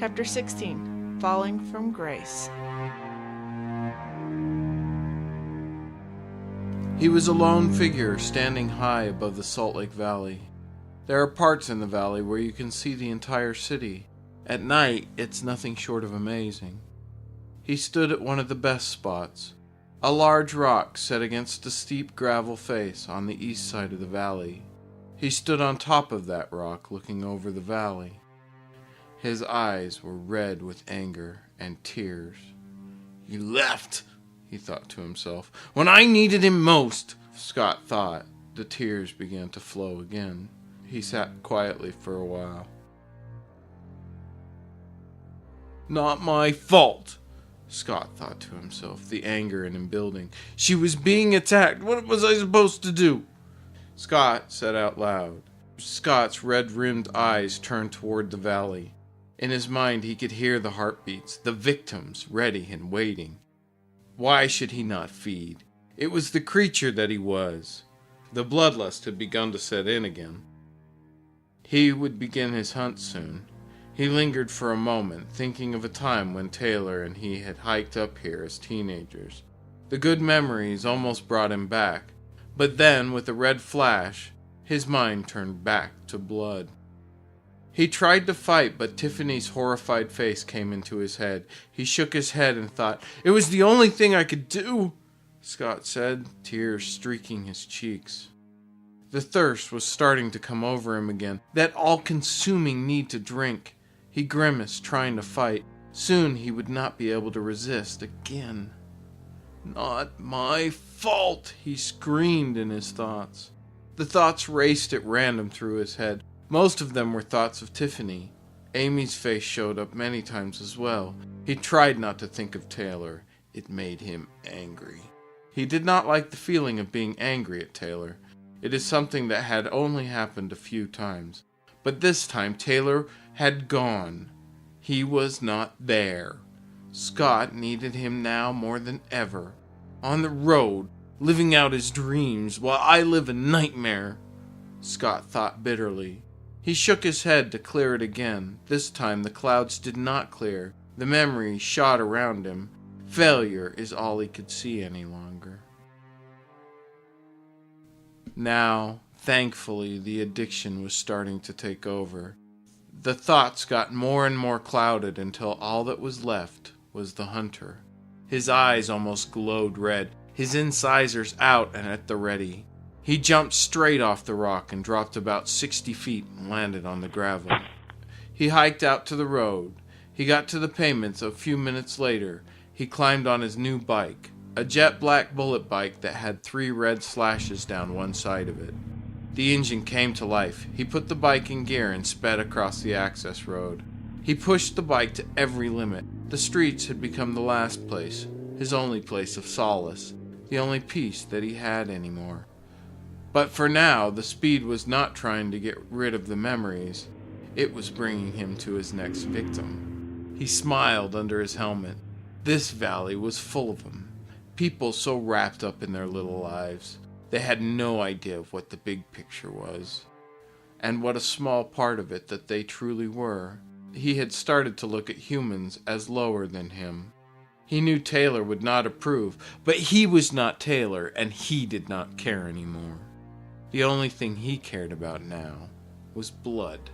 Chapter 16. Falling from Grace. He was a lone figure standing high above the Salt Lake Valley. There are parts in the valley where you can see the entire city. At night, it's nothing short of amazing. He stood at one of the best spots, a large rock set against a steep gravel face on the east side of the valley. He stood on top of that rock looking over the valley. His eyes were red with anger and tears. "He left," he thought to himself, "when I needed him most." Scott thought. The tears began to flow again. He sat quietly for a while. "Not my fault," Scott thought to himself, the anger in him building. "She was being attacked. What was I supposed to do?" Scott said out loud. Scott's red-rimmed eyes turned toward the valley. In his mind he could hear the heartbeats, the victims ready and waiting. Why should he not feed? It was the creature that he was. The bloodlust had begun to set in again. He would begin his hunt soon. He lingered for a moment, thinking of a time when Taylor and he had hiked up here as teenagers. The good memories almost brought him back, but then, with a red flash, his mind turned back to blood. He tried to fight, but Tiffany's horrified face came into his head. He shook his head and thought, "It was the only thing I could do," Scott said, tears streaking his cheeks. The thirst was starting to come over him again, that all-consuming need to drink. He grimaced, trying to fight. Soon he would not be able to resist again. "Not my fault," he screamed in his thoughts. The thoughts raced at random through his head. Most of them were thoughts of Tiffany. Amy's face showed up many times as well. He tried not to think of Taylor. It made him angry. He did not like the feeling of being angry at Taylor. It is something that had only happened a few times. But this time Taylor had gone. He was not there. Scott needed him now more than ever. On the road, living out his dreams, while I live a nightmare, Scott thought bitterly. He shook his head to clear it again. This time the clouds did not clear. The memories shot around him. Failure is all he could see any longer. Now, thankfully, the addiction was starting to take over. The thoughts got more and more clouded until all that was left was the hunter. His eyes almost glowed red, his incisors out and at the ready. He jumped straight off the rock and dropped about 60 feet and landed on the gravel. He hiked out to the road. He got to the pavements a few minutes later. He climbed on his new bike, a jet black bullet bike that had 3 red slashes down one side of it. The engine came to life. He put the bike in gear and sped across the access road. He pushed the bike to every limit. The streets had become the last place, his only place of solace, the only peace that he had anymore. But for now, the speed was not trying to get rid of the memories. It was bringing him to his next victim. He smiled under his helmet. This valley was full of them. People so wrapped up in their little lives. They had no idea of what the big picture was, and what a small part of it that they truly were. He had started to look at humans as lower than him. He knew Taylor would not approve, but he was not Taylor, and he did not care anymore. The only thing he cared about now was blood.